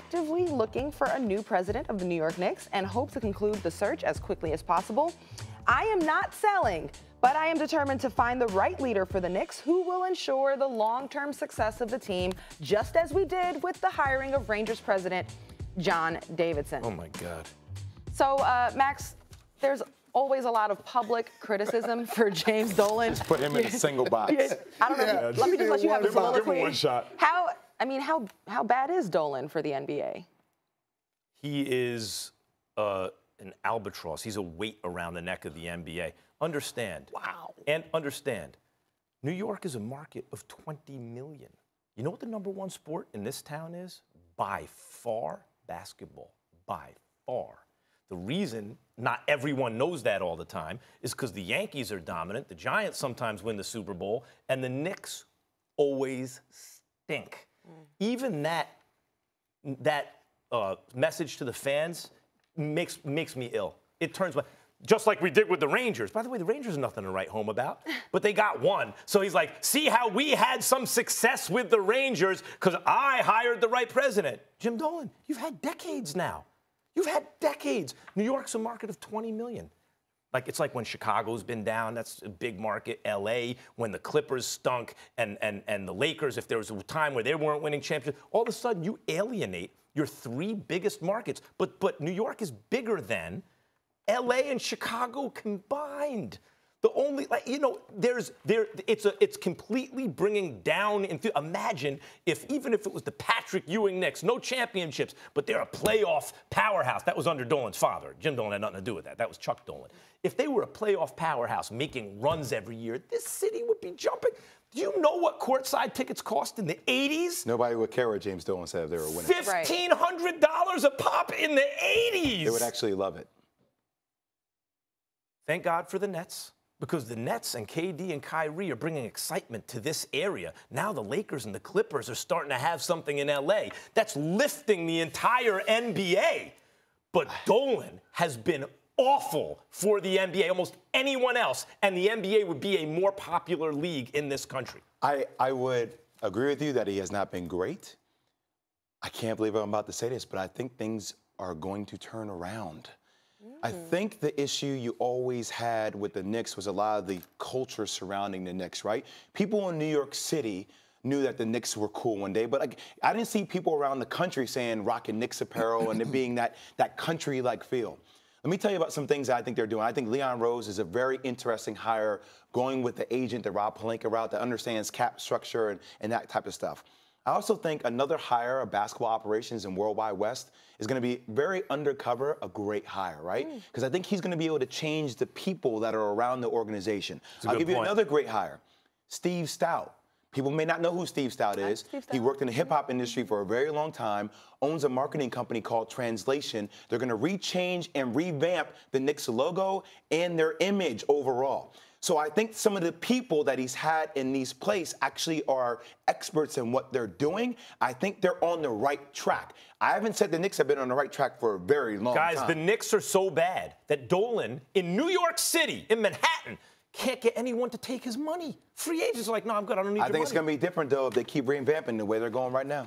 actively looking for a new president of the New York Knicks and hope to conclude the search as quickly as possible. I am not selling, but I am determined to find the right leader for the Knicks who will ensure the long-term success of the team, just as we did with the hiring of Rangers president John Davidson. Oh, my God. So, Max, there's always a lot of public criticism for James Dolan. Just put him in a single box. I don't know. Let me just let you have a soliloquy. Give him one shot. How bad is Dolan for the NBA? He is an albatross. He's a weight around the neck of the NBA. Understand. Wow. And understand, New York is a market of 20 million. You know what the #1 sport in this town is? By far, basketball. By far. The reason not everyone knows that all the time is because the Yankees are dominant, the Giants sometimes win the Super Bowl, and the Knicks always stink. Even that message to the fans makes me ill. It turns my, just like we did with the Rangers. By the way, the Rangers are nothing to write home about, but they got one. So he's like, see how we had some success with the Rangers because I hired the right president. Jim Dolan, you've had decades now. You've had decades. New York's a market of 20 million. It's like when Chicago's been down, that's a big market. LA, when the Clippers stunk, and the Lakers, if there was a time where they weren't winning championships, all of a sudden you alienate your 3 biggest markets. But New York is bigger than LA and Chicago combined. The only, it's completely bringing down. Imagine even if it was the Patrick Ewing Knicks, no championships, but they're a playoff powerhouse. That was under Dolan's father. Jim Dolan had nothing to do with that. That was Chuck Dolan. If they were a playoff powerhouse making runs every year, this city would be jumping. Do you know what courtside tickets cost in the 80s? Nobody would care what James Dolan said if they were winning. $1,500 a pop in the 80s. They would actually love it. Thank God for the Nets. Because the Nets and KD and Kyrie are bringing excitement to this area. Now the Lakers and the Clippers are starting to have something in LA that's lifting the entire NBA. But Dolan has been awful for the NBA, almost anyone else, and the NBA would be a more popular league in this country. I would agree with you that he has not been great. I can't believe I'm about to say this, but I think things are going to turn around. I think the issue you always had with the Knicks was a lot of the culture surrounding the Knicks, right? People in New York City knew that the Knicks were cool one day, but I didn't see people around the country saying rocking Knicks apparel and it being that country-like feel. Let me tell you about some things that I think they're doing. I think Leon Rose is a very interesting hire, going with the agent, the Rob Pelinka route that understands cap structure and that type of stuff. I also think another hire of basketball operations in Worldwide West is going to be very undercover, a great hire, right? Because I think he's going to be able to change the people that are around the organization. I'll give you another great hire, Steve Stout. People may not know who Steve Stout is. He worked in the hip-hop industry for a very long time, owns a marketing company called Translation. They're going to rechange and revamp the Knicks logo and their image overall. So I think some of the people that he's had in these places actually are experts in what they're doing. I think they're on the right track. I haven't said the Knicks have been on the right track for a very long time. Guys, the Knicks are so bad that Dolan in New York City, in Manhattan, can't get anyone to take his money. Free agents are like, no, I'm good. I don't need your money. I think it's going to be different, though, if they keep revamping the way they're going right now.